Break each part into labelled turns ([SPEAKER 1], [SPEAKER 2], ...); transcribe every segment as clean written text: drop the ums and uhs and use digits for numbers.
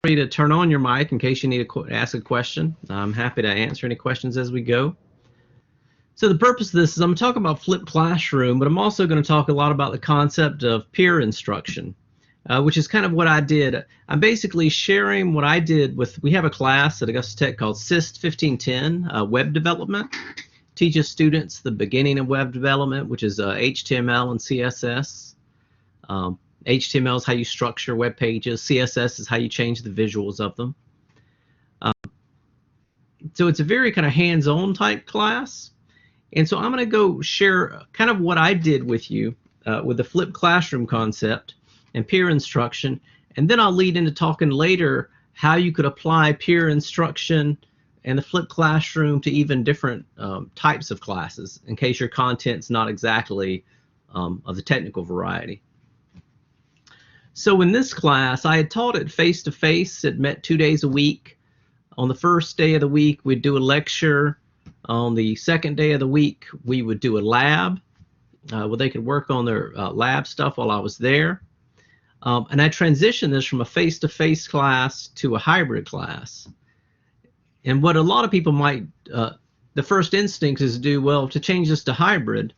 [SPEAKER 1] Free to turn on your mic in case you need to ask a question. I'm happy to answer any questions as we go. So the purpose of this is I'm talking about flipped classroom, but I'm also going to talk a lot about the concept of peer instruction, which is kind of what I did. I'm basically sharing what I did with, we have a class at Augusta Tech called SIST 1510, web development. Teaches students the beginning of web development, which is HTML and CSS. HTML is how you structure web pages. CSS is how you change the visuals of them. So it's a very kind of hands-on type class. And so I'm going to go share kind of what I did with you with the flipped classroom concept and peer instruction. And then I'll lead into talking later how you could apply peer instruction and the flipped classroom to even different types of classes in case your content's not exactly of the technical variety. So in this class, I had taught it face-to-face. It met 2 days a week. On the first day of the week, we'd do a lecture. On the second day of the week, we would do a lab where they could work on their lab stuff while I was there. And I transitioned this from a face-to-face class to a hybrid class. And what a lot of people might, the first instinct is to do, well, to change this to hybrid,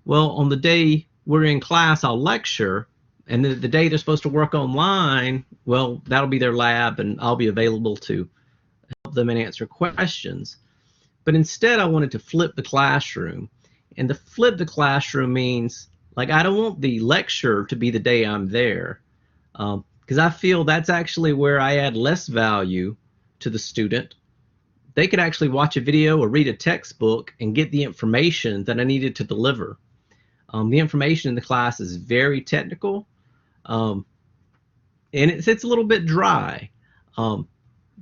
[SPEAKER 1] well, on the day we're in class, I'll lecture. And the day they're supposed to work online, well, that'll be their lab, and I'll be available to help them and answer questions. But instead, I wanted to flip the classroom. And to flip the classroom means, like, I don't want the lecture to be the day I'm there, because I feel that's actually where I add less value to the student. They could actually watch a video or read a textbook and get the information that I needed to deliver. The information in the class is very technical, and it's a little bit dry. You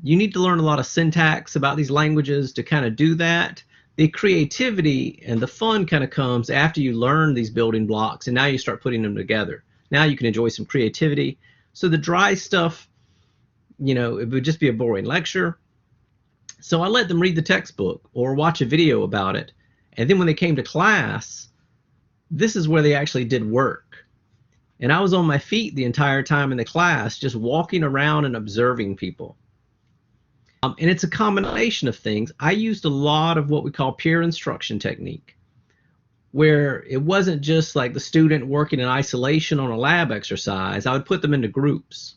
[SPEAKER 1] need to learn a lot of syntax about these languages to kind of do that. The creativity and the fun kind of comes after you learn these building blocks, and now you start putting them together. Now you can enjoy some creativity. So the dry stuff, you know, it would just be a boring lecture. So I let them read the textbook or watch a video about it. And then when they came to class, this is where they actually did work. And I was on my feet the entire time in the class, just walking around and observing people. And it's a combination of things. I used a lot of what we call peer instruction technique, where it wasn't just like the student working in isolation on a lab exercise. I would put them into groups.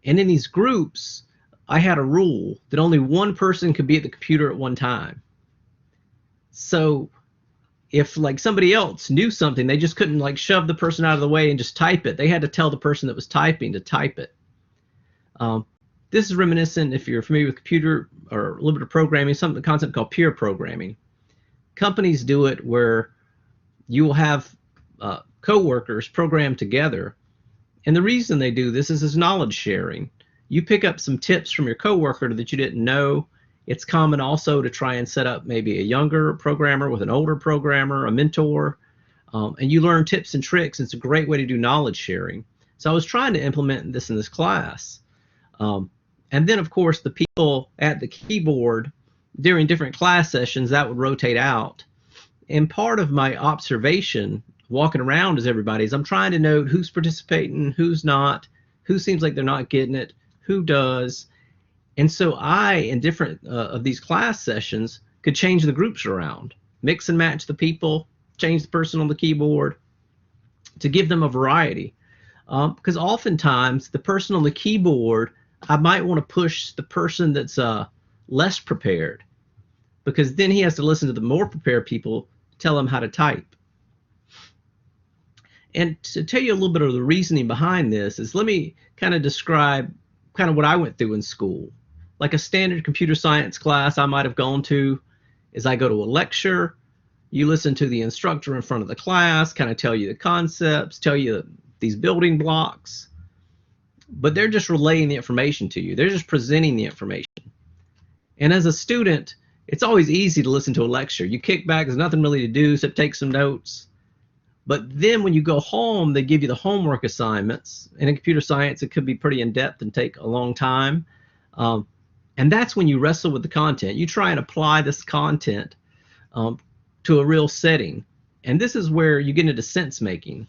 [SPEAKER 1] And in these groups, I had a rule that only one person could be at the computer at one time. So if like somebody else knew something, they just couldn't like shove the person out of the way and just type it. They had to tell the person that was typing to type it. This is reminiscent, if you're familiar with computer or a little bit of programming, a concept called peer programming. Companies do it where you will have co-workers programmed together. And the reason they do this is knowledge sharing. You pick up some tips from your coworker that you didn't know. It's common also to try and set up maybe a younger programmer with an older programmer, a mentor, and you learn tips and tricks. It's a great way to do knowledge sharing. So I was trying to implement this in this class. And then, of course, the people at the keyboard during different class sessions, that would rotate out. And part of my observation walking around as everybody is I'm trying to note who's participating, who's not, who seems like they're not getting it, who does. And so I, in different of these class sessions, could change the groups around, mix and match the people, change the person on the keyboard to give them a variety. Because oftentimes the person on the keyboard, I might want to push the person that's less prepared, because then he has to listen to the more prepared people tell him how to type. And to tell you a little bit of the reasoning behind this is, let me kind of describe kind of what I went through in school. Like a standard computer science class I might have gone to is I go to a lecture, you listen to the instructor in front of the class, kind of tell you the concepts, tell you these building blocks, but they're just relaying the information to you. They're just presenting the information. And as a student, it's always easy to listen to a lecture. You kick back, there's nothing really to do except take some notes. But then when you go home, they give you the homework assignments. And in computer science, it could be pretty in-depth and take a long time. And that's when you wrestle with the content. You try and apply this content to a real setting. And this is where you get into sense making.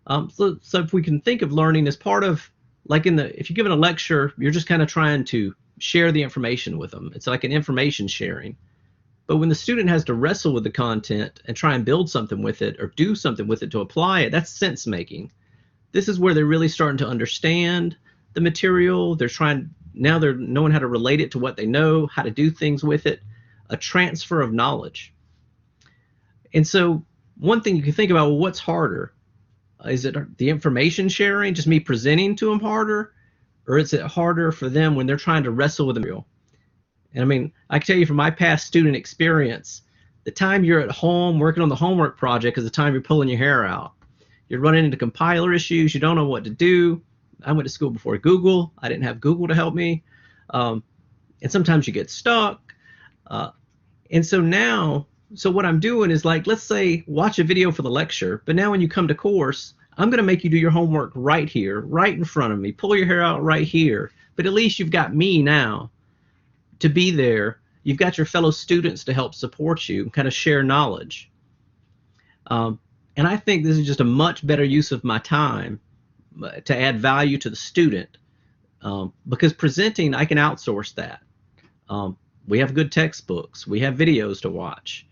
[SPEAKER 1] So if we can think of learning as part of like if you're giving a lecture, you're just kind of trying to share the information with them. It's like an information sharing. But when the student has to wrestle with the content and try and build something with it or do something with it to apply it, that's sense making. This is where they're really starting to understand the material. Now they're knowing how to relate it to what they know, how to do things with it, a transfer of knowledge. And so one thing you can think about, well, what's harder? Is it the information sharing, just me presenting to them harder? Or is it harder for them when they're trying to wrestle with the material? And I mean, I can tell you from my past student experience, the time you're at home working on the homework project is the time you're pulling your hair out. You're running into compiler issues. You don't know what to do. I went to school before Google. I didn't have Google to help me. And sometimes you get stuck. And so what I'm doing is, like, let's say watch a video for the lecture, but now when you come to course, I'm going to make you do your homework right here, right in front of me. Pull your hair out right here. But at least you've got me now to be there. You've got your fellow students to help support you and kind of share knowledge. And I think this is just a much better use of my time to add value to the student, because presenting, I can outsource that. We have good textbooks. We have videos to watch.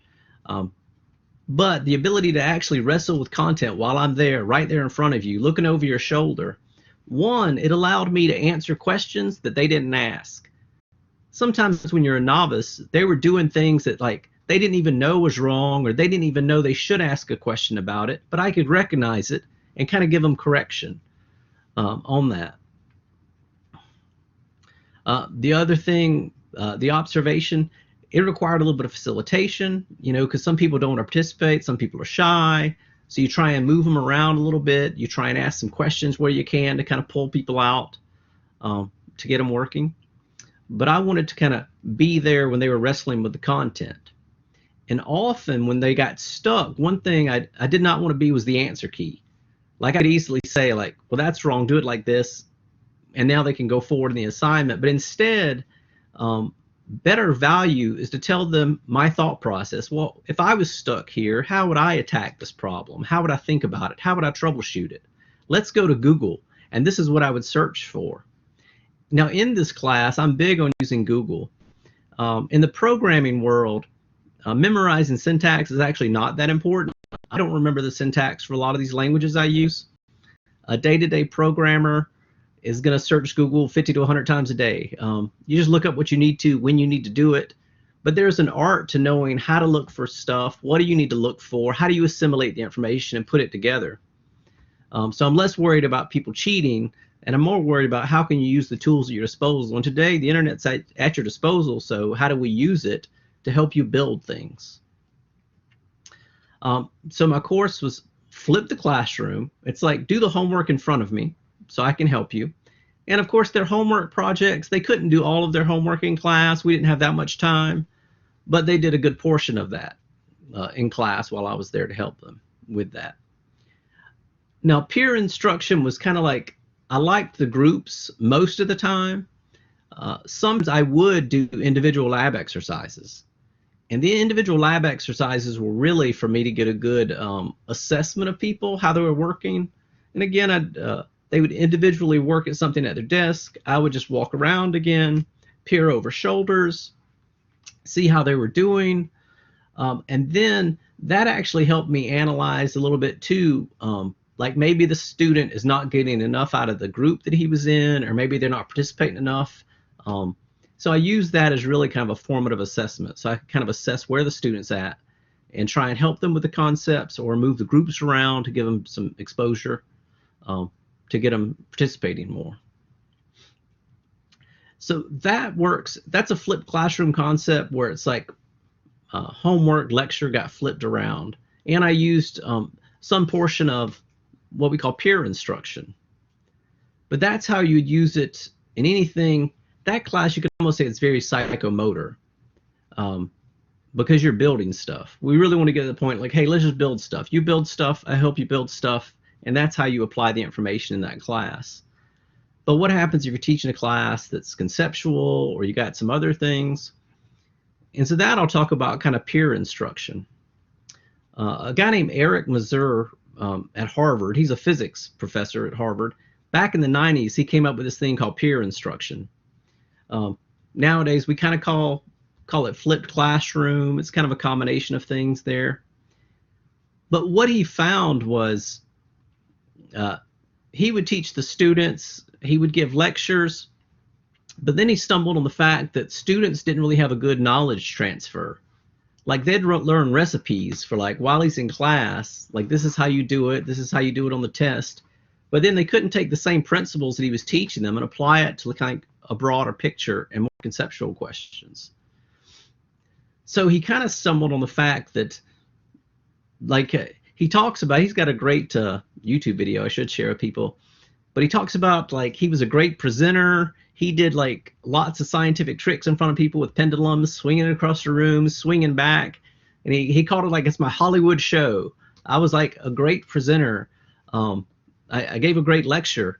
[SPEAKER 1] But the ability to actually wrestle with content while I'm there, right there in front of you, looking over your shoulder, one, it allowed me to answer questions that they didn't ask. Sometimes when you're a novice, they were doing things that, like, they didn't even know was wrong, or they didn't even know they should ask a question about it, but I could recognize it and kind of give them correction on that. The other thing, the observation, it required a little bit of facilitation, because some people don't want to participate, some people are shy, so you try and move them around a little bit. You try and ask some questions where you can to kind of pull people out to get them working. But I wanted to kind of be there when they were wrestling with the content. And often when they got stuck, one thing I did not want to be was the answer key. Like, I could easily say, like, well, that's wrong, do it like this, and now they can go forward in the assignment. But instead, better value is to tell them my thought process. Well, if I was stuck here, how would I attack this problem? How would I think about it? How would I troubleshoot it? Let's go to Google, and this is what I would search for. Now, in this class, I'm big on using Google. In the programming world, memorizing syntax is actually not that important. I don't remember the syntax for a lot of these languages I use. A day-to-day programmer is going to search Google 50 to 100 times a day. You just look up what you need to when you need to do it. But there's an art to knowing how to look for stuff. What do you need to look for? How do you assimilate the information and put it together? So I'm less worried about people cheating, and I'm more worried about how can you use the tools at your disposal. And today, the internet's at your disposal, so how do we use it to help you build things? So my course was Flip the Classroom. It's like, do the homework in front of me so I can help you. And of course, their homework projects, they couldn't do all of their homework in class. We didn't have that much time, but they did a good portion of that in class while I was there to help them with that. Now, peer instruction was kind of like, I liked the groups most of the time. Sometimes I would do individual lab exercises. And the individual lab exercises were really for me to get a good assessment of people, how they were working. And again, they would individually work at something at their desk. I would just walk around again, peer over shoulders, see how they were doing. And then that actually helped me analyze a little bit too, like maybe the student is not getting enough out of the group that he was in, or maybe they're not participating enough. So I use that as really kind of a formative assessment. So I kind of assess where the student's at and try and help them with the concepts or move the groups around to give them some exposure, to get them participating more. So that works. That's a flipped classroom concept where it's like homework, lecture got flipped around. And I used some portion of what we call peer instruction. But that's how you'd use it in anything. That class, you could almost say it's very psychomotor, because you're building stuff. We really want to get to the point like, hey, let's just build stuff. You build stuff, I help you build stuff, and that's how you apply the information in that class. But what happens if you're teaching a class that's conceptual, or you got some other things? And so that I'll talk about kind of peer instruction. A guy named Eric Mazur at Harvard, he's a physics professor at Harvard. back in the 90s, he came up with this thing called peer instruction. Nowadays, we kind of call it flipped classroom. It's kind of a combination of things there. But what he found was he would teach the students, he would give lectures, but then he stumbled on the fact that students didn't really have a good knowledge transfer. Like they'd learn recipes for like while he's in class, like this is how you do it, this is how you do it on the test. But then they couldn't take the same principles that he was teaching them and apply it to kind of a broader picture and more conceptual questions. So he kind of stumbled on the fact that, like, he talks about, he's got a great YouTube video I should share with people, but he talks about like he was a great presenter. He did like lots of scientific tricks in front of people with pendulums, swinging across the room, swinging back. And he called it like, it's my Hollywood show. I was like a great presenter. I gave a great lecture.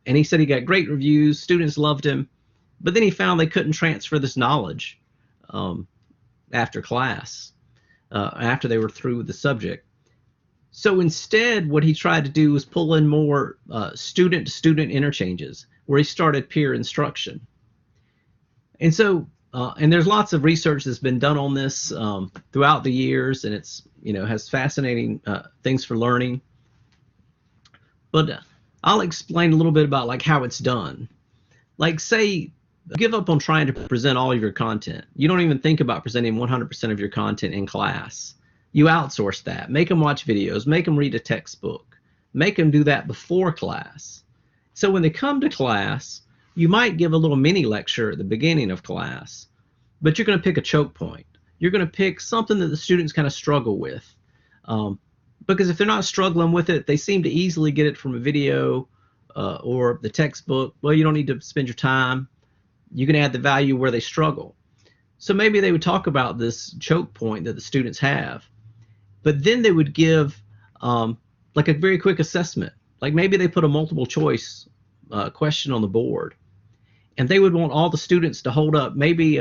[SPEAKER 1] And he said he got great reviews. Students loved him. But then he found they couldn't transfer this knowledge after class, after they were through with the subject. So instead, what he tried to do was pull in more student-to-student interchanges, where he started peer instruction. And so, and there's lots of research that's been done on this throughout the years, and it's, has fascinating things for learning. But I'll explain a little bit about like how it's done. Like say, give up on trying to present all of your content. You don't even think about presenting 100% of your content in class. You outsource that. Make them watch videos, make them read a textbook, make them do that before class. So when they come to class, you might give a little mini lecture at the beginning of class, but you're going to pick a choke point. You're going to pick something that the students kind of struggle with. Because if they're not struggling with it, they seem to easily get it from a video or the textbook. Well, you don't need to spend your time. You can add the value where they struggle. So maybe they would talk about this choke point that the students have, but then they would give like a very quick assessment. Like maybe they put a multiple choice question on the board, and they would want all the students to hold up. Maybe,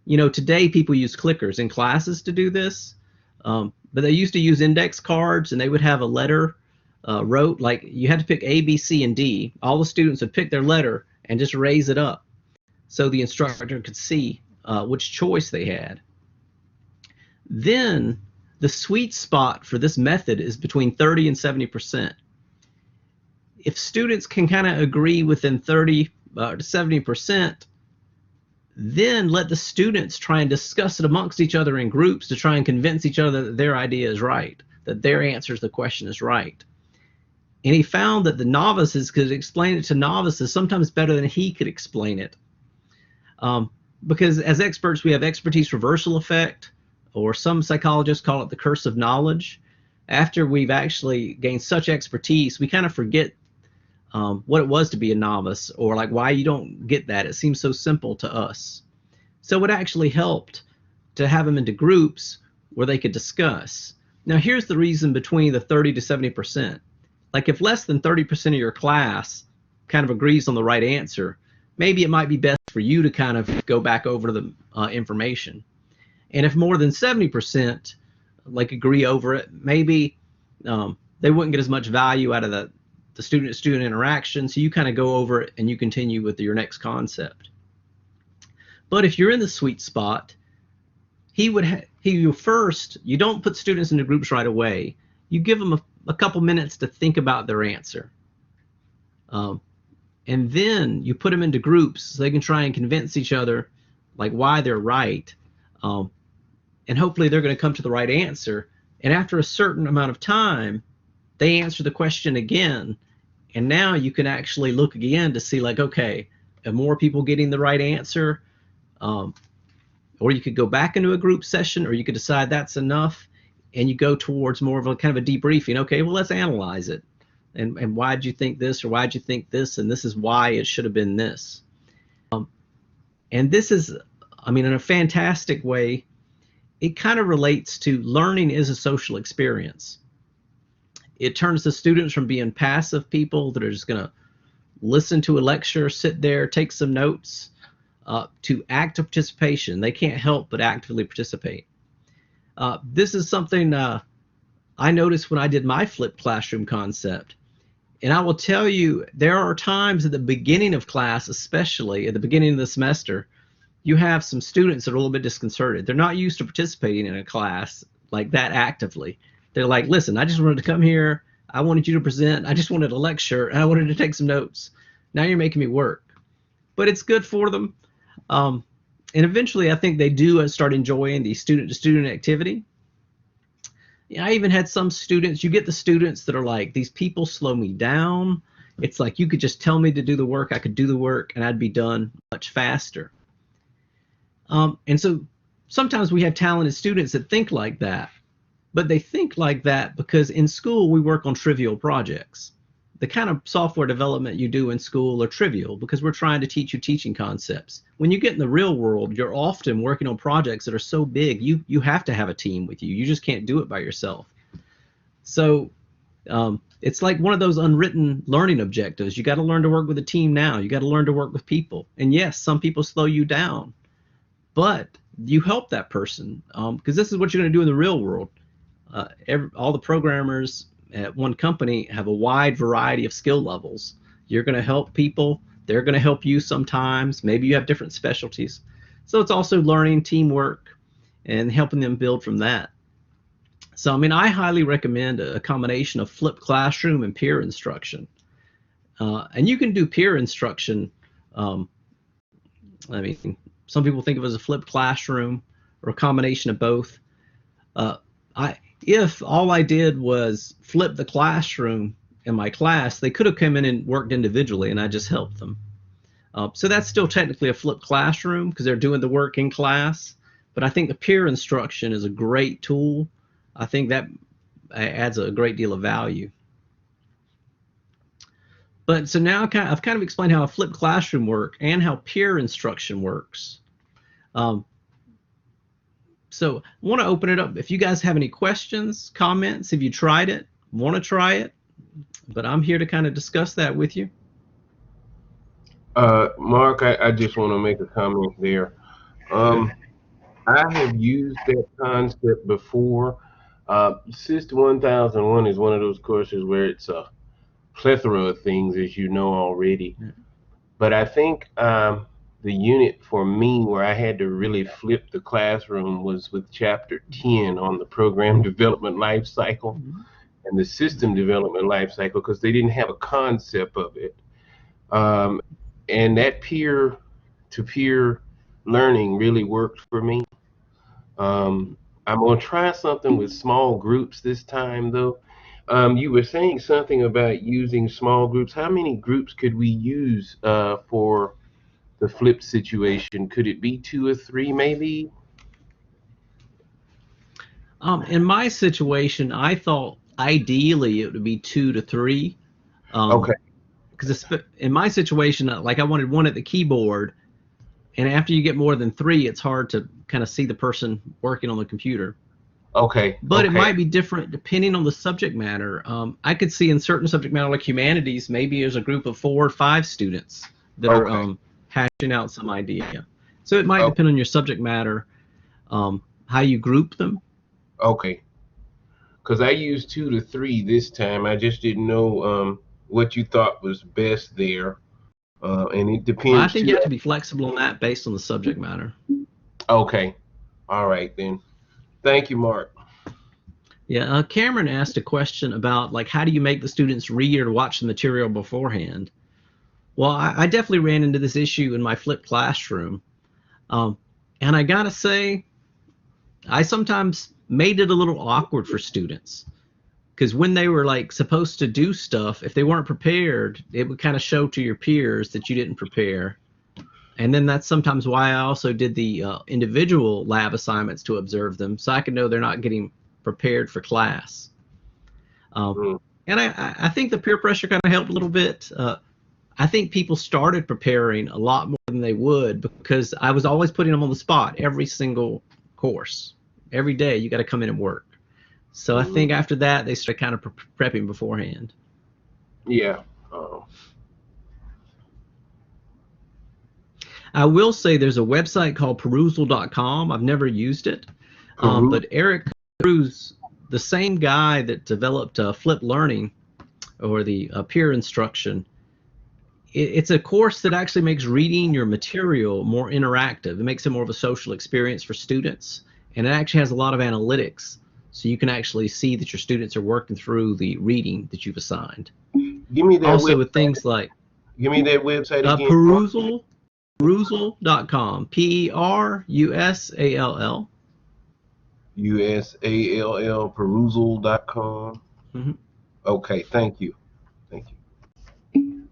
[SPEAKER 1] today people use clickers in classes to do this, but they used to use index cards, and they would have a letter wrote, like you had to pick A, B, C, and D. All the students would pick their letter and just raise it up so the instructor could see which choice they had. Then the sweet spot for this method is between 30 and 70%. If students can kind of agree within 30 to 70%, then let the students try and discuss it amongst each other in groups to try and convince each other that their idea is right, that their answer to the question is right. And he found that the novices could explain it to novices sometimes better than he could explain it. Because as experts, we have expertise reversal effect, or some psychologists call it the curse of knowledge. After we've actually gained such expertise, we kind of forget what it was to be a novice, or like why you don't get that. It seems so simple to us. So it actually helped to have them into groups where they could discuss. Now here's the reason between the 30 to 70%. Like if less than 30% of your class kind of agrees on the right answer, maybe it might be best for you to kind of go back over the information. And if more than 70% like agree over it, maybe they wouldn't get as much value out of the student-to-student interaction, so you kind of go over it and you continue with your next concept. But if you're in the sweet spot, you don't put students into groups right away. You give them a couple minutes to think about their answer. And then you put them into groups so they can try and convince each other like why they're right. And hopefully they're going to come to the right answer. And after a certain amount of time, they answer the question again. And now you can actually look again to see like, okay, are more people getting the right answer? Or you could go back into a group session, or you could decide that's enough, and you go towards more of a kind of a debriefing. Okay, well, let's analyze it. And why did you think this, or why did you think this, and this is why it should have been this. And this is, in a fantastic way, it kind of relates to learning is a social experience. It turns the students from being passive people that are just going to listen to a lecture, sit there, take some notes, to active participation. They can't help but actively participate. This is something I noticed when I did my flipped classroom concept. And I will tell you, there are times at the beginning of class, especially at the beginning of the semester, you have some students that are a little bit disconcerted. They're not used to participating in a class like that actively. They're like, listen, I just wanted to come here. I wanted you to present. I just wanted a lecture, and I wanted to take some notes. Now you're making me work. But it's good for them. And eventually, I think they do start enjoying the student-to-student activity. Yeah, I even had some students, you get the students that are like, these people slow me down. It's like you could just tell me to do the work, I could do the work, and I'd be done much faster. And so sometimes we have talented students that think like that, but they think like that because in school we work on trivial projects. The kind of software development you do in school are trivial because we're trying to teach you teaching concepts. When you get in the real world, you're often working on projects that are so big, you have to have a team with you. You just can't do it by yourself. So it's like one of those unwritten learning objectives. You got to learn to work with a team now. You got to learn to work with people. And yes, some people slow you down, but you help that person because this is what you're going to do in the real world. All the programmers at one company have a wide variety of skill levels. You're going to help people. They're going to help you sometimes. Maybe you have different specialties. So it's also learning teamwork and helping them build from that. So, I mean, I highly recommend a combination of flipped classroom and peer instruction. And you can do peer instruction. I mean, some people think of it as a flipped classroom or a combination of both. If all I did was flip the classroom in my class, they could have come in and worked individually and I just helped them. So that's still technically a flipped classroom because they're doing the work in class. But I think the peer instruction is a great tool. I think that adds a great deal of value. But so now I've kind of explained how a flipped classroom works and how peer instruction works. So I want to open it up. If you guys have any questions, comments, if you tried it, want to try it, but I'm here to kind of discuss that with you.
[SPEAKER 2] Mark, I just want to make a comment there. I have used that concept before. System 1001 is one of those courses where it's a plethora of things, as you know already. But I think the unit for me where I had to really flip the classroom was with chapter 10 on the program development life cycle and the system development life cycle, because they didn't have a concept of it. And that peer-to-peer learning really worked for me. I'm going to try something with small groups this time, though. You were saying something about using small groups. How many groups could we use for the flipped situation? Could it be 2 or 3 maybe?
[SPEAKER 1] In my situation, I thought ideally it would be 2 to 3.
[SPEAKER 2] Okay.
[SPEAKER 1] Because in my situation, like I wanted one at the keyboard, and after you get more than 3, it's hard to kind of see the person working on the computer.
[SPEAKER 2] Okay.
[SPEAKER 1] But it might be different depending on the subject matter. I could see in certain subject matter like humanities, maybe there's a group of 4 or 5 students that are hashing out some idea. So it might depend on your subject matter, how you group them.
[SPEAKER 2] Okay. Because I used 2 to 3 this time. I just didn't know what you thought was best there. And it depends.
[SPEAKER 1] Well, I think you have to be flexible on that based on the subject matter.
[SPEAKER 2] Okay. All right, then. Thank you, Mark.
[SPEAKER 1] Yeah, Cameron asked a question about like how do you make the students read or watch the material beforehand? Well, I definitely ran into this issue in my flipped classroom. And I gotta say, I sometimes made it a little awkward for students because when they were like supposed to do stuff, if they weren't prepared, it would kind of show to your peers that you didn't prepare. And then that's sometimes why I also did the individual lab assignments to observe them so I could know they're not getting prepared for class. And I think the peer pressure kind of helped a little bit. I think people started preparing a lot more than they would because I was always putting them on the spot every single course. Every day you got to come in and work. So I think after that they started kind of prepping beforehand.
[SPEAKER 2] Yeah.
[SPEAKER 1] I will say there's a website called Perusall.com. I've never used it, but Eric Cruz, the same guy that developed Flip Learning, or the peer instruction, it's a course that actually makes reading your material more interactive. It makes it more of a social experience for students, and it actually has a lot of analytics, so you can actually see that your students are working through the reading that you've assigned.
[SPEAKER 2] Give me that
[SPEAKER 1] Also
[SPEAKER 2] website.
[SPEAKER 1] with things like
[SPEAKER 2] Give me that website again.
[SPEAKER 1] Perusall.com, Perusall.
[SPEAKER 2] USALL, perusall.com.
[SPEAKER 1] Mm-hmm.
[SPEAKER 2] Okay, thank you. Thank you.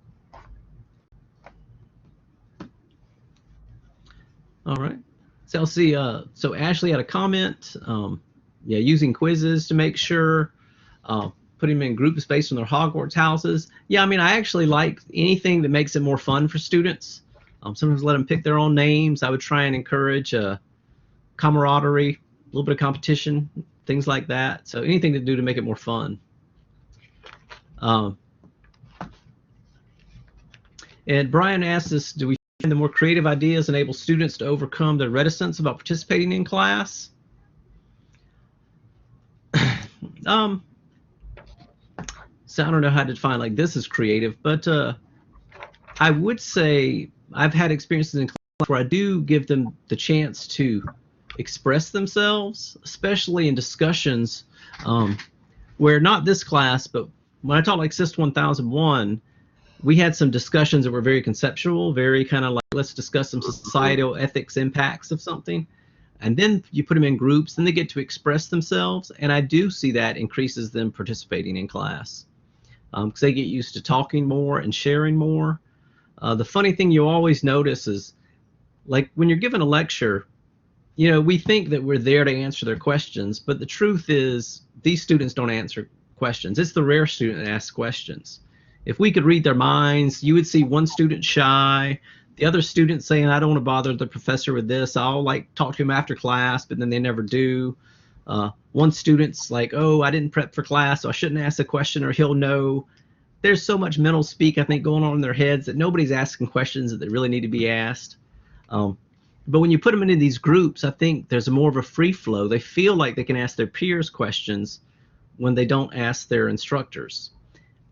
[SPEAKER 1] All right. So I'll see. So Ashley had a comment. Yeah, using quizzes to make sure. Putting them in groups based on their Hogwarts houses. Yeah, I mean, I actually like anything that makes it more fun for students. Sometimes let them pick their own names. I would try and encourage camaraderie, a little bit of competition, things like that. So anything to do to make it more fun. And Brian asked us, do we find the more creative ideas enable students to overcome their reticence about participating in class? So I don't know how to define like this is creative, but I would say I've had experiences in class where I do give them the chance to express themselves, especially in discussions where not this class, but when I taught like SIST 1001, we had some discussions that were very conceptual, very kind of like, let's discuss some societal ethics impacts of something. And then you put them in groups, and they get to express themselves. And I do see that increases them participating in class because they get used to talking more and sharing more. The funny thing you always notice is, like when you're given a lecture, you know, we think that we're there to answer their questions, but the truth is these students don't answer questions. It's the rare student that asks questions. If we could read their minds, you would see one student shy, the other student saying, I don't want to bother the professor with this. I'll like talk to him after class, but then they never do. One student's like, oh, I didn't prep for class, so I shouldn't ask a question or he'll know. There's so much mental speak, I think, going on in their heads that nobody's asking questions that they really need to be asked. But when you put them into these groups, I think there's more of a free flow. They feel like they can ask their peers questions when they don't ask their instructors.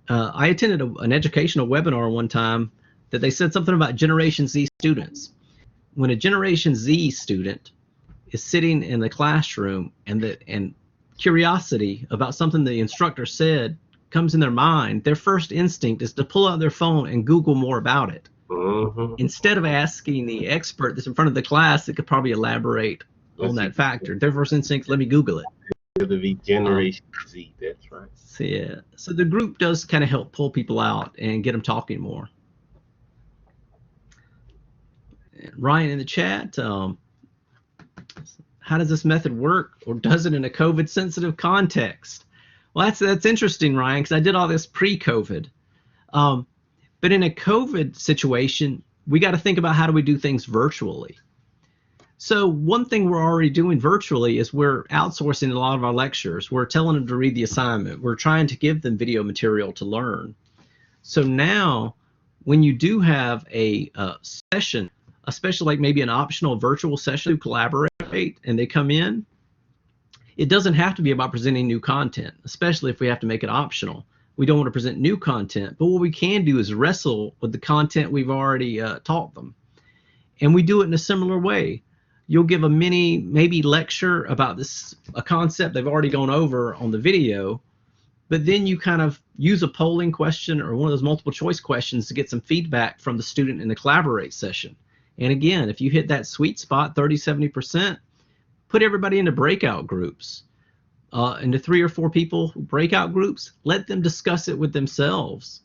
[SPEAKER 1] I attended an educational webinar one time that they said something about Generation Z students. When a Generation Z student is sitting in the classroom and curiosity about something the instructor said comes in their mind, their first instinct is to pull out their phone and Google more about it. Mm-hmm. Instead of asking the expert that's in front of the class that could probably elaborate on that factor. Their first instinct, let me Google it.
[SPEAKER 2] The Generation Z, that's right.
[SPEAKER 1] So, yeah. So the group does kind of help pull people out and get them talking more. Ryan in the chat, how does this method work, or does it in a COVID sensitive context? Well, that's interesting, Ryan, because I did all this pre-COVID. But in a COVID situation, we got to think about how do we do things virtually. So one thing we're already doing virtually is we're outsourcing a lot of our lectures. We're telling them to read the assignment. We're trying to give them video material to learn. So now when you do have a session, especially like maybe an optional virtual session to collaborate and they come in, it doesn't have to be about presenting new content, especially if we have to make it optional. We don't want to present new content, but what we can do is wrestle with the content we've already taught them. And we do it in a similar way. You'll give a mini, maybe lecture about a concept they've already gone over on the video, but then you kind of use a polling question or one of those multiple choice questions to get some feedback from the student in the collaborate session. And again, if you hit that sweet spot, 30–70%, put everybody into breakout groups. Into 3 or 4 people breakout groups, let them discuss it with themselves.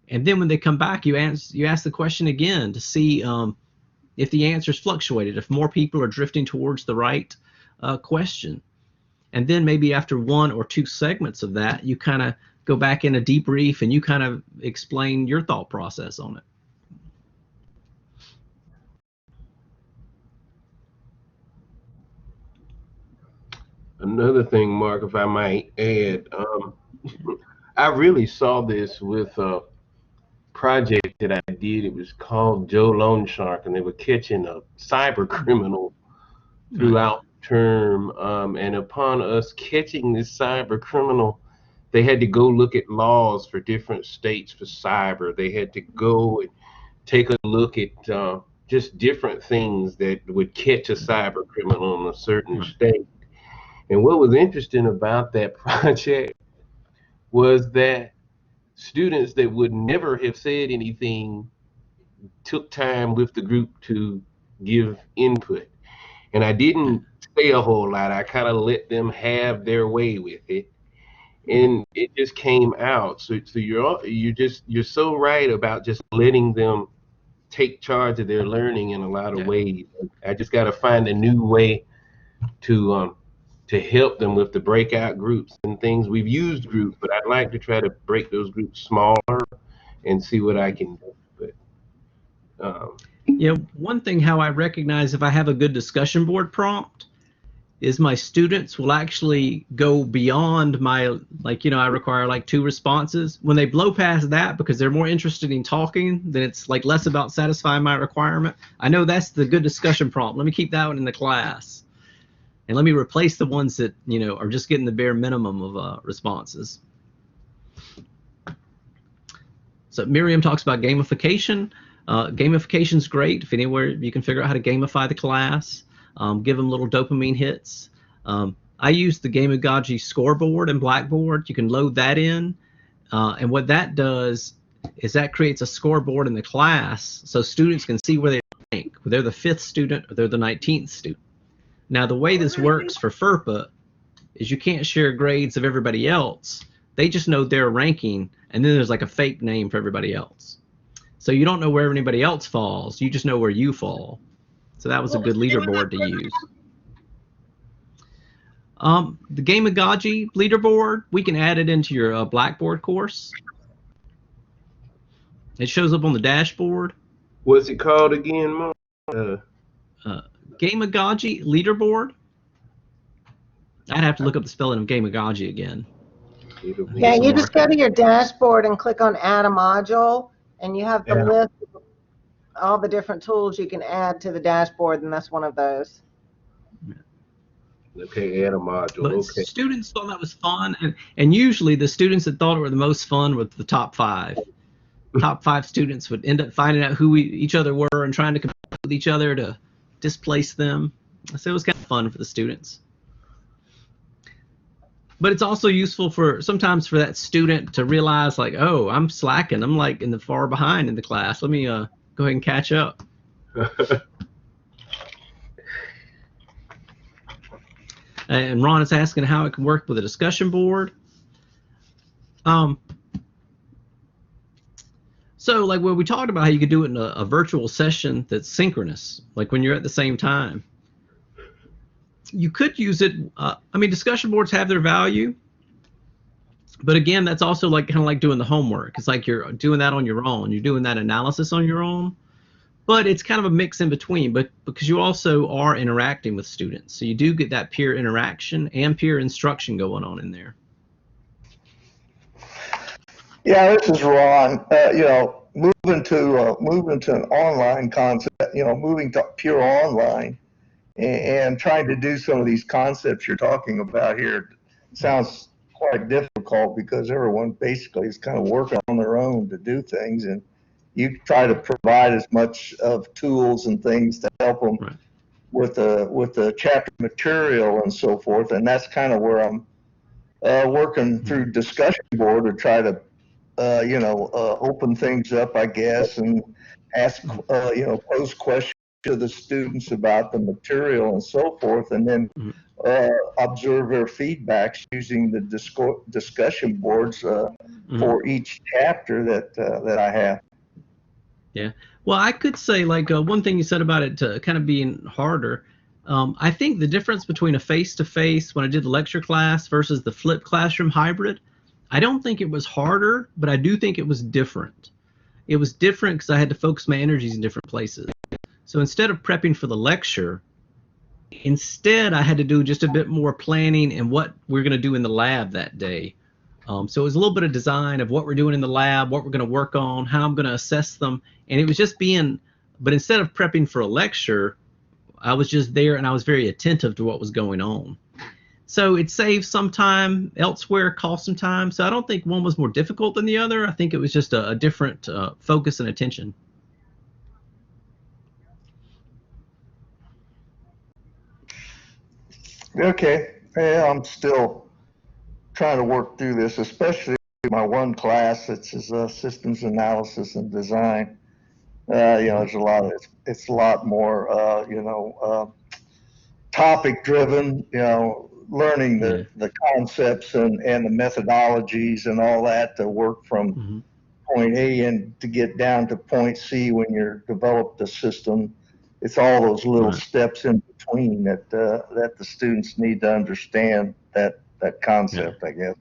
[SPEAKER 1] And then when they come back, you ask the question again to see if the answers fluctuated, if more people are drifting towards the right question. And then maybe after 1 or 2 segments of that, you kind of go back in a debrief and you kind of explain your thought process on it.
[SPEAKER 2] Another thing, Mark, if I might add, I really saw this with a project that I did. It was called Joe Lone Shark, and they were catching a cyber criminal throughout the term. And upon us catching this cyber criminal, they had to go look at laws for different states for cyber. They had to go and take a look at just different things that would catch a cyber criminal in a certain
[SPEAKER 1] Right.
[SPEAKER 2] state. And what was interesting about that project was that students that would never have said anything took time with the group to give input. And I didn't say a whole lot. I kind of let them have their way with it. And it just came out. So you're so right about just letting them take charge of their learning in a lot of ways. I just got to find a new way to help them with the breakout groups and things. We've used groups, but I'd like to try to break those groups smaller and see what I can do. But
[SPEAKER 1] one thing how I recognize if I have a good discussion board prompt is my students will actually go beyond my, I require like 2 responses. When they blow past that because they're more interested in talking, then it's like less about satisfying my requirement. I know that's the good discussion prompt. Let me keep that one in the class. And let me replace the ones that, are just getting the bare minimum of responses. So Miriam talks about gamification. Gamification's great. If anywhere you can figure out how to gamify the class, give them little dopamine hits. I use the Gamigaji scoreboard in Blackboard. You can load that in. And what that does is that creates a scoreboard in the class so students can see where they rank, whether they're the 5th student or they're the 19th student. Now, the way this works for FERPA is you can't share grades of everybody else. They just know their ranking, and then there's like a fake name for everybody else. So you don't know where anybody else falls. You just know where you fall. So that was a good leaderboard to use. The Gamigaji leaderboard, we can add it into your Blackboard course. It shows up on the dashboard.
[SPEAKER 2] What's it called again, Mark?
[SPEAKER 1] Gamigaji leaderboard. I'd have to look up the spelling of Gamigaji again.
[SPEAKER 3] Yeah, you just go to your dashboard and click on add a module, and you have the list of all the different tools you can add to the dashboard, and that's one of those.
[SPEAKER 2] Okay, add a module.
[SPEAKER 1] But
[SPEAKER 2] okay.
[SPEAKER 1] Students thought that was fun, and usually the students that thought it were the most fun were the top 5. Top 5 students would end up finding out who each other were and trying to compete with each other to displace them. So it was kind of fun for the students. But it's also useful sometimes for that student to realize like, oh, I'm slacking. I'm like in the far behind in the class. Let me go ahead and catch up. And Ron is asking how it can work with a discussion board. So like when we talked about how you could do it in a virtual session that's synchronous, like when you're at the same time. You could use it. Discussion boards have their value, but again, that's also like kind of like doing the homework. It's like you're doing that on your own. You're doing that analysis on your own, but it's kind of a mix in between. But because you also are interacting with students, so you do get that peer interaction and peer instruction going on in there.
[SPEAKER 4] Yeah, this is Ron. Moving to an online concept. Moving to pure online. And trying to do some of these concepts you're talking about here sounds quite difficult because everyone basically is kind of working on their own to do things, and you try to provide as much of tools and things to help them with the chapter material and so forth. And that's kind of where I'm working through discussion board to try to open things up, I guess, and ask pose questions to the students about the material and so forth, and then observe their feedbacks using the discussion boards for each chapter that I have.
[SPEAKER 1] Yeah. Well, I could say like one thing you said about it kind of being harder. I think the difference between a face-to-face when I did the lecture class versus the flipped classroom hybrid, I don't think it was harder, but I do think it was different. It was different because I had to focus my energies in different places. So instead of prepping for the lecture, instead I had to do just a bit more planning and what we're going to do in the lab that day. So it was a little bit of design of what we're doing in the lab, what we're going to work on, how I'm going to assess them. And it was just but instead of prepping for a lecture, I was just there and I was very attentive to what was going on. So it saves some time elsewhere, cost some time. So I don't think one was more difficult than the other. I think it was just a different focus and attention.
[SPEAKER 4] Okay. Yeah, I'm still trying to work through this, especially my one class, which is systems analysis and design. There's a lot of it's a lot more, topic driven, learning the concepts and the methodologies and all that to work from point A and to get down to point C when you're developed the system. It's all those little steps in between that that the students need to understand that concept, I guess.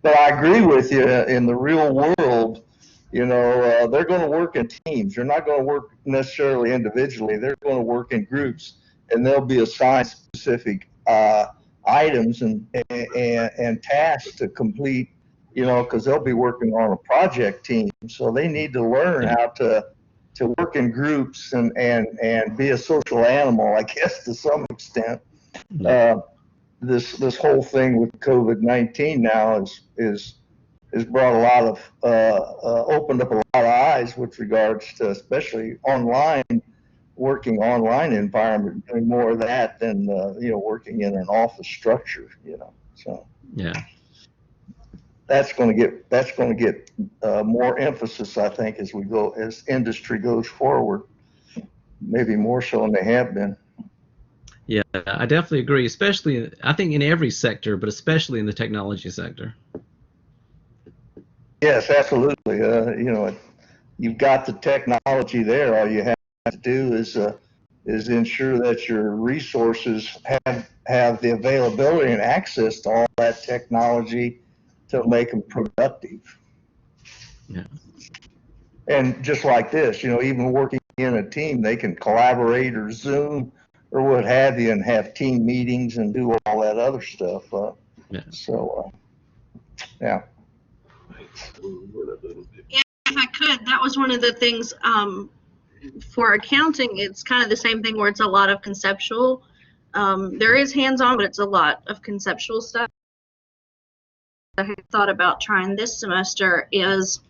[SPEAKER 4] But I agree with you. In the real world, they're going to work in teams. They're not going to work necessarily individually. They're going to work in groups, and they'll be assigned specific items and tasks to complete. Because they'll be working on a project team, so they need to learn how to work in groups and be a social animal, I guess, to some extent. This whole thing with COVID-19 now is brought a lot of opened up a lot of eyes with regards to especially working online environment, doing more of that than working in an office structure. So that's going to get more emphasis, I think, as industry goes forward, maybe more so than they have been.
[SPEAKER 1] Yeah, I definitely agree, especially, I think, in every sector, but especially in the technology sector.
[SPEAKER 4] Yes, absolutely. You've got the technology there. All you have to do is ensure that your resources have the availability and access to all that technology to make them productive.
[SPEAKER 1] Yeah.
[SPEAKER 4] And just like this, even working in a team, they can collaborate or Zoom or what have you, and have team meetings and do all that other stuff. So, yeah.
[SPEAKER 5] Yeah, if I could, that was one of the things for accounting. It's kind of the same thing where it's a lot of conceptual. There is hands-on, but it's a lot of conceptual stuff. I had thought about trying this semester is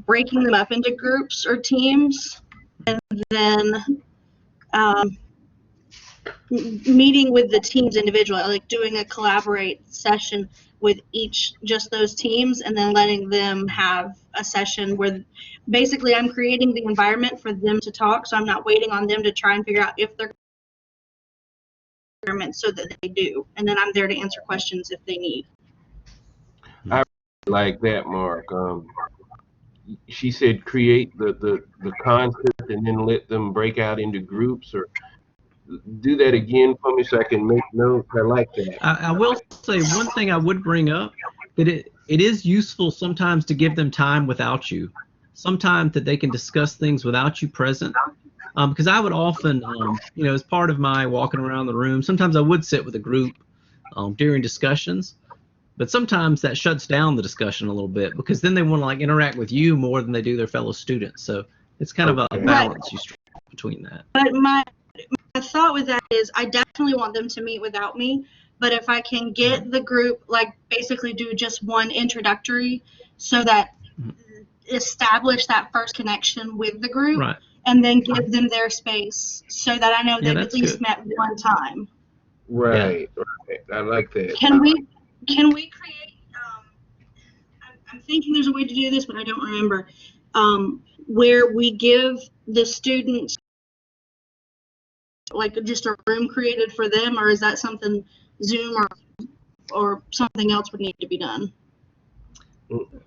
[SPEAKER 5] breaking them up into groups or teams, and then meeting with the teams individually, like doing a collaborate session with just those teams, and then letting them have a session where basically I'm creating the environment for them to talk, so I'm not waiting on them to try and figure out if they're so that they do, and then I'm there to answer questions if they need.
[SPEAKER 2] I like that, Mark. She said create the concept and then let them break out into groups, or do that again for me so I can make notes. I like that.
[SPEAKER 1] I will say one thing I would bring up, that it is useful sometimes to give them time without you. Sometimes that they can discuss things without you present. Because I would often, as part of my walking around the room, sometimes I would sit with a group during discussions, but sometimes that shuts down the discussion a little bit because then they want to interact with you more than they do their fellow students. So it's kind of a balance you strike between that.
[SPEAKER 5] But my thought with that is I definitely want them to meet without me, but if I can get the group, basically do just one introductory so that establish that first connection with the group,
[SPEAKER 1] right,
[SPEAKER 5] and then give them their space so that I know they've at least
[SPEAKER 1] good.
[SPEAKER 5] met one time.
[SPEAKER 2] Right, right. I like that.
[SPEAKER 5] Can we create, I'm thinking there's a way to do this, but I don't remember, where we give the students just a room created for them, or is that something Zoom or something else would need to be done?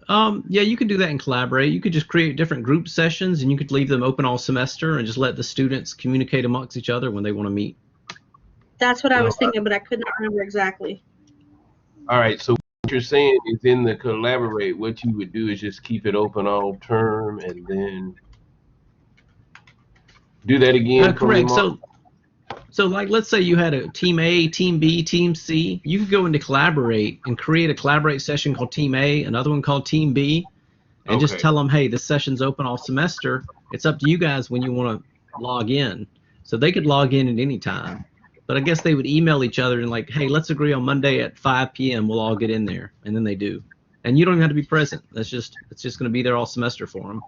[SPEAKER 1] Yeah, you can do that and collaborate. You could just create different group sessions, and you could leave them open all semester and just let the students communicate amongst each other when they want to meet.
[SPEAKER 5] That's what I was thinking, but I couldn't remember exactly.
[SPEAKER 2] All right, so what you're saying is in the collaborate, what you would do is just keep it open all term and then do that again.
[SPEAKER 1] Correct. So let's say you had a team A, team B, team C. You could go into collaborate and create a collaborate session called team A, another one called team B, and just tell them, hey, this session's open all semester. It's up to you guys when you want to log in. So they could log in at any time. but I guess they would email each other and like, hey, let's agree on Monday at 5 p.m. We'll all get in there, and then they do. And you don't even have to be present. It's just going to be there all semester for them.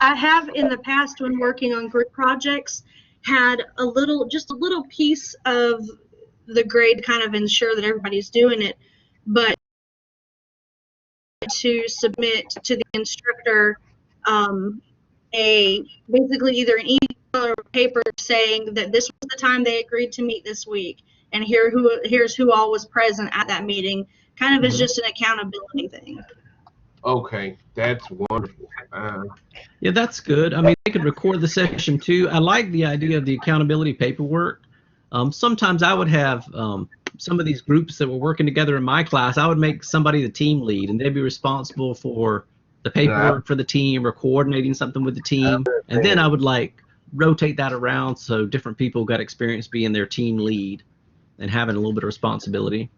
[SPEAKER 5] I have in the past, when working on group projects, had just a little piece of the grade kind of ensure that everybody's doing it, but to submit to the instructor basically either an email or a paper saying that this was the time they agreed to meet this week, and here's who all was present at that meeting. Kind of is just an accountability thing.
[SPEAKER 2] Okay, that's wonderful.
[SPEAKER 1] Yeah, that's good. I mean, they could record the session too. I like the idea of the accountability paperwork. Sometimes I would have some of these groups that were working together in my class, I would make somebody the team lead, and they'd be responsible for the paperwork for the team or coordinating something with the team. And then I would like rotate that around so different people got experience being their team lead and having a little bit of responsibility.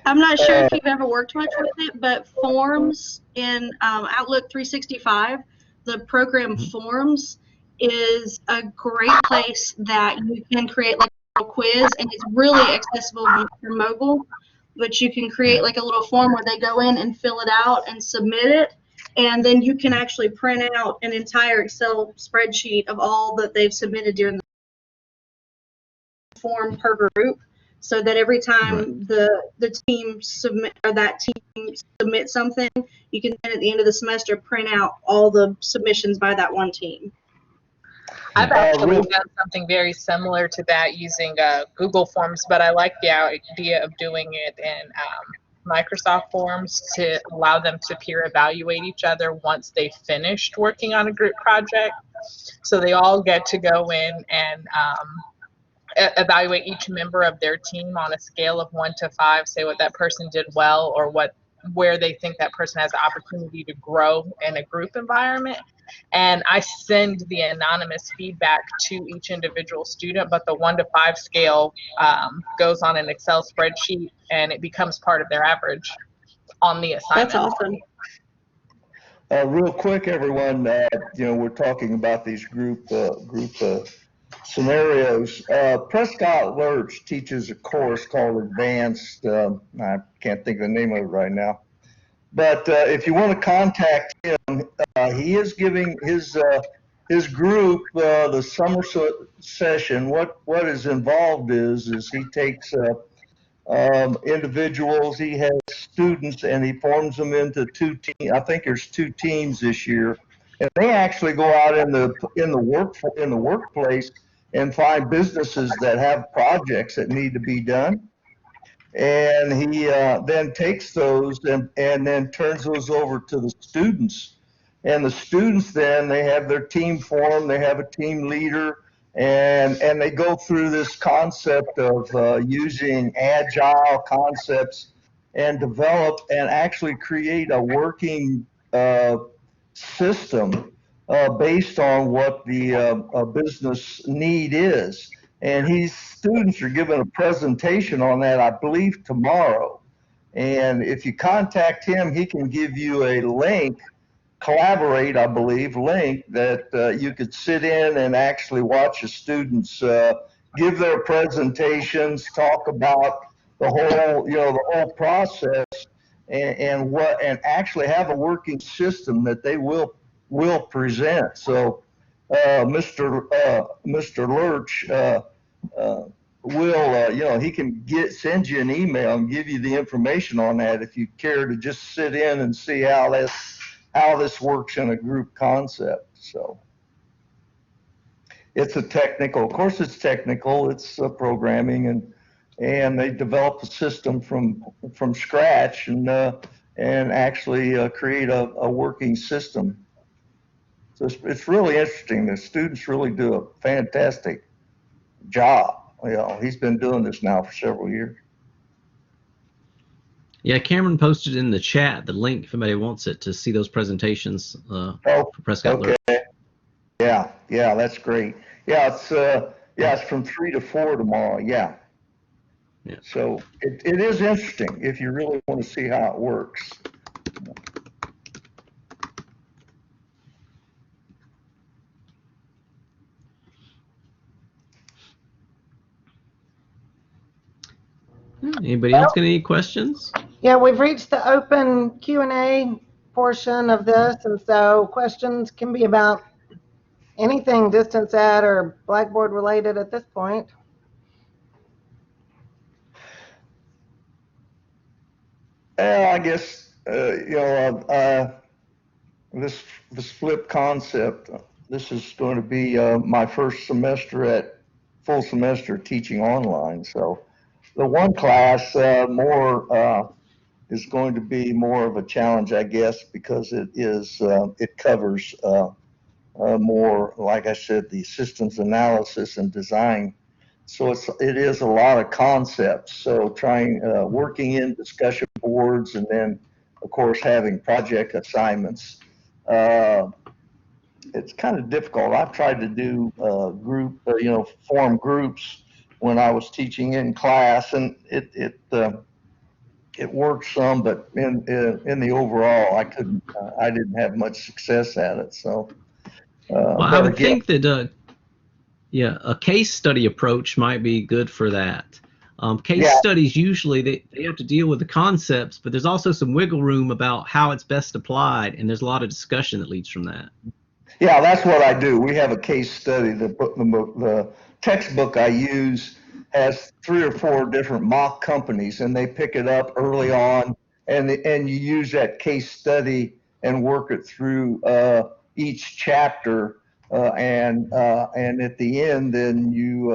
[SPEAKER 5] I'm not sure if you've ever worked much with it, but Forms in Outlook 365, the program Forms is a great place that you can create like a little quiz, and it's really accessible for mobile, but you can create like a little form where they go in and fill it out and submit it, and then you can actually print out an entire Excel spreadsheet of all that they've submitted during the form per group, so that every time the team submit something, you can then at the end of the semester print out all the submissions by that one team.
[SPEAKER 6] I've actually done something very similar to that using Google Forms, but I like the idea of doing it in Microsoft Forms to allow them to peer evaluate each other once they finished working on a group project. So they all get to go in and evaluate each member of their team on a scale of 1 to 5, say what that person did well or where they think that person has the opportunity to grow in a group environment. And I send the anonymous feedback to each individual student, but the 1 to 5 scale goes on an Excel spreadsheet, and it becomes part of their average on the assignment.
[SPEAKER 5] That's awesome.
[SPEAKER 4] Real quick, everyone, we're talking about these group scenarios. Prescott Lurch teaches a course called Advanced. I can't think of the name of it right now. But if you want to contact him, he is giving his group the summer session. What is involved is he takes individuals, he has students, and he forms them into 2 teams. I think there's 2 teams this year, and they actually go out in the workplace and find businesses that have projects that need to be done. And he then takes those and then turns those over to the students. And the students then, they have their team form, they have a team leader, and they go through this concept of using agile concepts and develop and actually create a working system based on what the business need is. And students are given a presentation on that, I believe, tomorrow. And if you contact him, he can give you a link, Collaborate, I believe, link that you could sit in and actually watch the students give their presentations, talk about the whole process, and actually have a working system that they will present. So Mr. Lurch will, he can send you an email and give you the information on that if you care to just sit in and see how this works in a group concept. So it's of course it's technical, it's programming, and they develop a system from scratch and actually create a working system. So it's really interesting. The students really do a fantastic job. He's been doing this now for several years.
[SPEAKER 1] Yeah, Cameron posted in the chat the link if anybody wants it to see those presentations for Prescott Lurch.
[SPEAKER 4] Okay. Yeah, that's great. Yeah, it's from 3 to 4 tomorrow. Yeah. So it is interesting if you really want to see how it works.
[SPEAKER 1] Anybody else got any questions?
[SPEAKER 3] Yeah, we've reached the open Q&A portion of this, and so questions can be about anything distance ed or Blackboard related at this point.
[SPEAKER 4] I guess this flip concept. This is going to be my first semester full semester teaching online. So the one class is going to be more of a challenge, I guess, because it covers more, like I said, the systems analysis and design. So it is a lot of concepts. So working in discussion boards, and then of course having project assignments. It's kind of difficult. I've tried to do form groups when I was teaching in class, and it worked some, but in the overall, I didn't have much success at it. So,
[SPEAKER 1] Well, I would think that a case study approach might be good for that. Case studies usually they have to deal with the concepts, but there's also some wiggle room about how it's best applied, and there's a lot of discussion that leads from that.
[SPEAKER 4] Yeah, that's what I do. We have a case study. The textbook I use has 3 or 4 different mock companies, and they pick it up early on, and you use that case study and work it through each chapter, and at the end, then you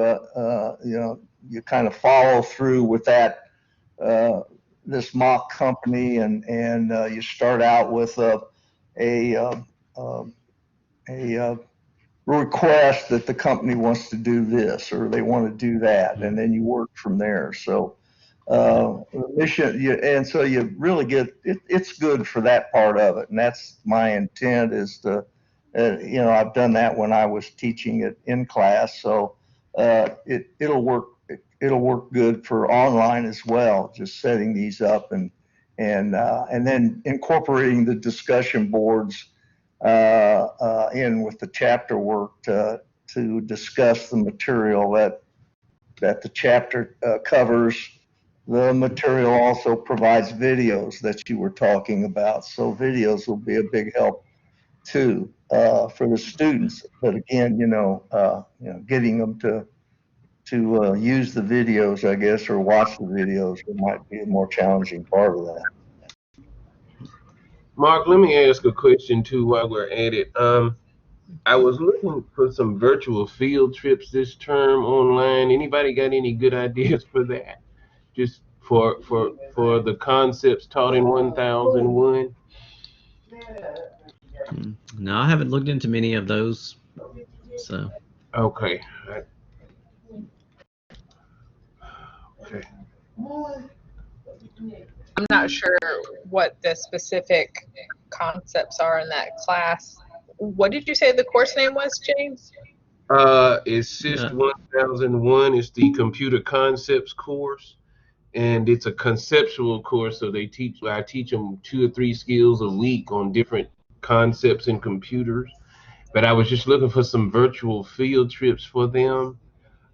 [SPEAKER 4] kind of follow through with that this mock company, and you start out with a request that the company wants to do this or they want to do that, and then you work from there. So and so you really get it's good for that part of it, and that's my intent is to I've done that when I was teaching it in class, so it'll work good for online as well, just setting these up and then incorporating the discussion boards in with the chapter work to discuss the material that the chapter covers. The material also provides videos that you were talking about, so videos will be a big help too for the students. But again, getting them to use the videos, I guess, or watch the videos, it might be a more challenging part of that.
[SPEAKER 2] Mark, let me ask a question too while we're at it. I was looking for some virtual field trips this term online. Anybody got any good ideas for that? Just for the concepts taught in 1001?
[SPEAKER 1] No, I haven't looked into many of those. So.
[SPEAKER 2] Okay. Okay.
[SPEAKER 6] I'm not sure what the specific concepts are in that class. What did you say the course name was, James?
[SPEAKER 2] It's SIST 1001. It's the computer concepts course, and it's a conceptual course. So I teach them 2 or 3 skills a week on different concepts in computers. But I was just looking for some virtual field trips for them,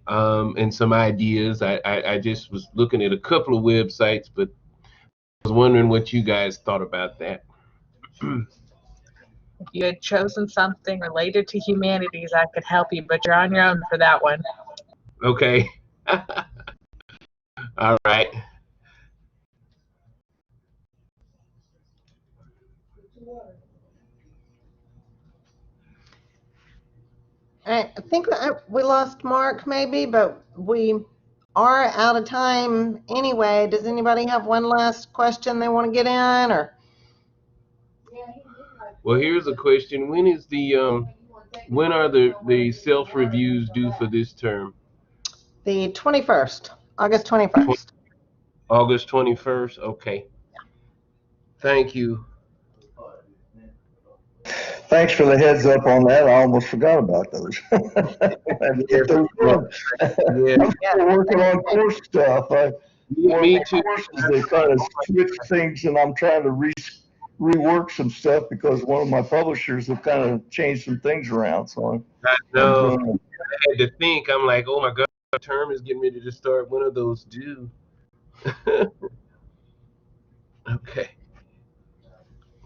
[SPEAKER 2] and some ideas. I just was looking at a couple of websites, but I was wondering what you guys thought about that.
[SPEAKER 6] If you had chosen something related to humanities, I could help you, but you're on your own for that one.
[SPEAKER 2] Okay. All right.
[SPEAKER 3] I think that we lost Mark maybe, but we are out of time anyway. Does anybody have one last question they want to get in, or?
[SPEAKER 2] Well, here's a question. When are the self-reviews due for this term?
[SPEAKER 3] The 21st, August 21st.
[SPEAKER 2] August 21st? Okay. Thank you.
[SPEAKER 4] Thanks for the heads up on that. I almost forgot about those. I'm still working on course stuff.
[SPEAKER 2] Me too.
[SPEAKER 4] Courses, they kind of switch things, and I'm trying to rework some stuff because one of my publishers have kind of changed some things around. So
[SPEAKER 2] I know. I had to think. I'm like, oh my God, the term is getting ready to start. When are those due? Okay.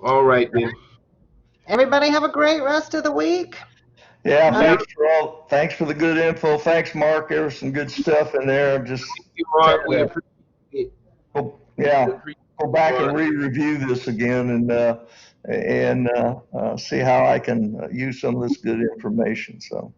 [SPEAKER 2] All right then.
[SPEAKER 3] Everybody have a great rest of the week.
[SPEAKER 4] Yeah, thanks for the good info. Thanks, Mark. There was some good stuff in there. Just
[SPEAKER 2] Thank you, Mark. We
[SPEAKER 4] trying
[SPEAKER 2] appreciate it.
[SPEAKER 4] to, yeah,
[SPEAKER 2] We appreciate
[SPEAKER 4] go back
[SPEAKER 2] Mark.
[SPEAKER 4] and re-review this again and see how I can use some of this good information. So